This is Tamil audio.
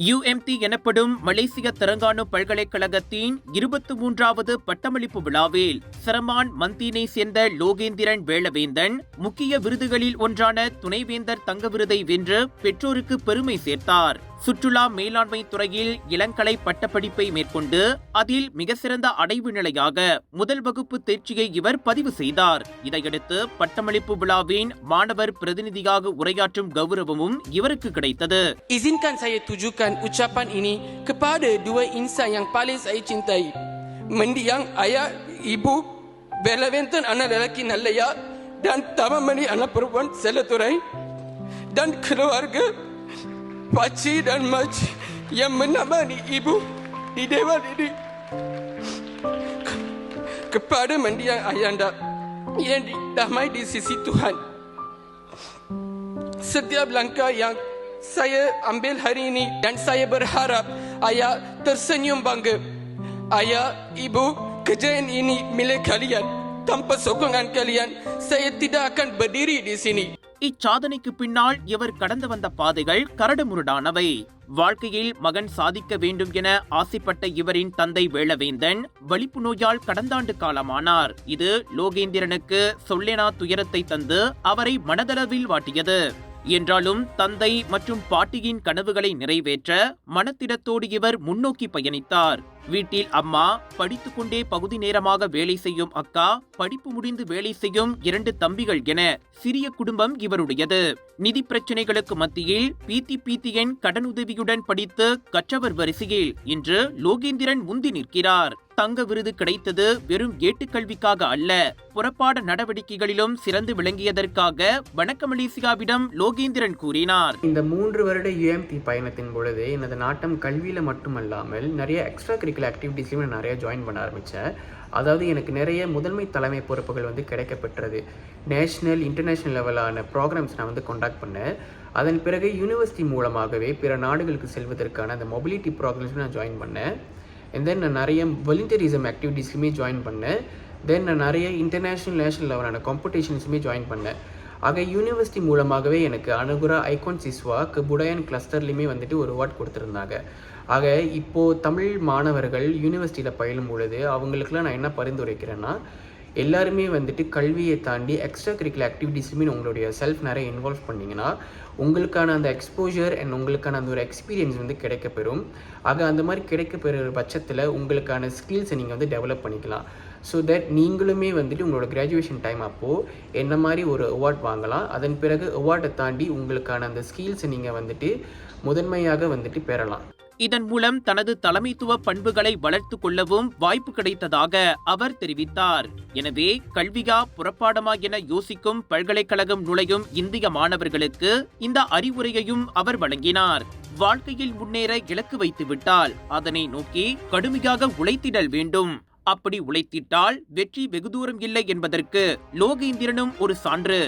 UMT எனப்படும் மலேசிய தெலங்கானு பல்கலைக்கழகத்தின் 23வது பட்டமளிப்பு விழாவில் சிரமான் மந்தீனை சேர்ந்த லோகேந்திரன் வேளவேந்தன் முக்கிய விருதுகளில் ஒன்றான துணைவேந்தர் தங்க விருதை வென்று பெற்றோருக்கு பெருமை சேர்த்தார். சுற்றுலா மேலாண்மை துறையில் இளங்கலை பட்டப்படிப்பை மேற்கொண்டு அதில் மிக சிறந்த அடைவு நிலையாக முதல் வகுப்பு தேர்ச்சியை இவர் பதிவு செய்தார். இதையடுத்து பட்டமளிப்பு விழாவின் மாணவர் பிரதிநிதியாக உரையாற்றும் கௌரவமும் இவருக்கு கிடைத்தது. Izinkan saya tujukan ucapan ini kepada dua insan yang paling saya cintai. Mendiang ayah, ibu, Belaventan anak lelaki Nallaya dan Tamamani anak perempuan Selaturai dan keluarga Pakcik dan Makcik yang menemani ibu di dewan ini. Kepada mendiang ayahanda yang damai di sisi Tuhan. Setiap langkah yang saya ambil hari ini dan saya berharap ayah tersenyum bangga. Ayah, ibu, kejayaan ini milik kalian. Tanpa sokongan kalian, saya tidak akan berdiri di sini. இச்சாதனைக்கு பின்னால் இவர் கடந்து வந்த பாதைகள் கரடுமுரடானவை. வாழ்க்கையில் மகன் சாதிக்க வேண்டும் என ஆசைப்பட்ட இவரின் தந்தை வேளவேந்தன் வலிப்பு நோயால் கடந்த ஆண்டு காலமானார். இது லோகேந்திரனுக்கு சொல்லேனா துயரத்தை தந்து அவரை மனதளவில் வாட்டியது. என்றாலும் தந்தை மற்றும் பாட்டியின் கனவுகளை நிறைவேற்ற மனத்திடத்தோடு இவர் முன்னோக்கி பயணித்தார். வீட்டில் அம்மா, படித்துக்கொண்டே பகுதி நேரமாக வேலை செய்யும் அக்கா, படிப்பு முடிந்து வேலை செய்யும் 2 தம்பிகள் என சிறிய குடும்பம் இவருடையது. நிதி பிரச்சனைகளுக்கு மத்தியில் PTPTN கடனுதவியுடன் படித்து கற்றவர் வரிசையில் இன்று லோகேந்திரன் முந்தி நிற்கிறார். தங்க விருது கிடைத்தது வெறும் ஏட்டுக்கல்விக்காக அல்ல, புறப்பாட நடவடிக்கைகளிலும் சிறந்து விளங்கியதற்காக வணக்க மலேசியாவிடம் லோகேந்திரன் கூறினார். இந்த 3 வருட UMT பயணத்தின் பொழுது எனது நாட்டம் கல்வியில் மட்டுமல்லாமல் நிறைய எக்ஸ்ட்ரா கரிக்குலர் ஆக்டிவிட்டீஸ்லையும் நான் நிறைய ஜாயின் பண்ண ஆரம்பித்தேன். அதாவது எனக்கு நிறைய முதன்மை தலைமை பொறுப்புகள் கிடைக்கப்பெற்றது. நேஷ்னல் இன்டர்நேஷ்னல் லெவலான ப்ரோக்ராம்ஸ் நான் கண்டக்ட் பண்ணேன். அதன் பிறகு யூனிவர்சிட்டி மூலமாகவே பிற நாடுகளுக்கு செல்வதற்கான அந்த மொபிலிட்டி ப்ரோக்ராம்ஸும் நான் ஜாயின் பண்ணேன். அண்ட் தென் நான் நிறைய வாலண்டியரிசம் ஆக்டிவிட்டீஸ்லையுமே ஜாயின் பண்ணேன். தென் நான் நிறைய இன்டர்நேஷ்னல் நேஷனல் லெவலான காம்படிஷன்ஸுமே ஜாயின் பண்ணேன். ஆக யூனிவர்சிட்டி மூலமாகவே எனக்கு அனுகுரா ஐகான் சிஸ்வா புடாயன் கிளஸ்டர்லையுமே ஒரு அவார்ட் கொடுத்துருந்தாங்க. ஆக இப்போது தமிழ் மாணவர்கள் யூனிவர்சிட்டியில் பயிலும் பொழுது அவங்களுக்குலாம் நான் என்ன பரிந்துரைக்கிறேன்னா, எல்லாருமே கல்வியை தாண்டி எக்ஸ்ட்ரா கரிக்குலர் ஆக்டிவிட்டீஸ்லையுமே உங்களுடைய செல்ஃப் நிறைய இன்வால்வ் பண்ணிங்கன்னா உங்களுக்கான அந்த எக்ஸ்போஜர் அண்ட் உங்களுக்கான அந்த ஒரு எக்ஸ்பீரியன்ஸ் கிடைக்கப்பெறும். ஆக அந்த மாதிரி கிடைக்கப்பெறுற பட்சத்தில் உங்களுக்கான ஸ்கில்ஸை நீங்கள் டெவலப் பண்ணிக்கலாம். ஸோ தட் நீங்களுமே உங்களோட கிராஜுவேஷன் டைம் அப்போது என்ன மாதிரி ஒரு அவார்ட் வாங்கலாம். அதன் பிறகு அவார்டை தாண்டி உங்களுக்கான அந்த ஸ்கில்ஸை நீங்கள் முதன்மையாக பெறலாம். இதன் மூலம் தனது தலைமைத்துவ பண்புகளை வளர்த்து கொள்ளவும் வாய்ப்பு கிடைத்ததாக அவர் தெரிவித்தார். எனவே கல்வியா புறப்பாடமா என யோசிக்கும் பல்கலைக்கழகம் நுழையும் இந்திய மாணவர்களுக்கு இந்த அறிவுரையையும் அவர் வழங்கினார். வாழ்க்கையில் முன்னேற இலக்கு வைத்து விட்டால் அதனை நோக்கி கடுமையாக உழைத்திடல் வேண்டும். அப்படி உழைத்திட்டால் வெற்றி வெகு தூரம் இல்லை என்பதற்கு லோகேந்திரனும் ஒரு சான்று.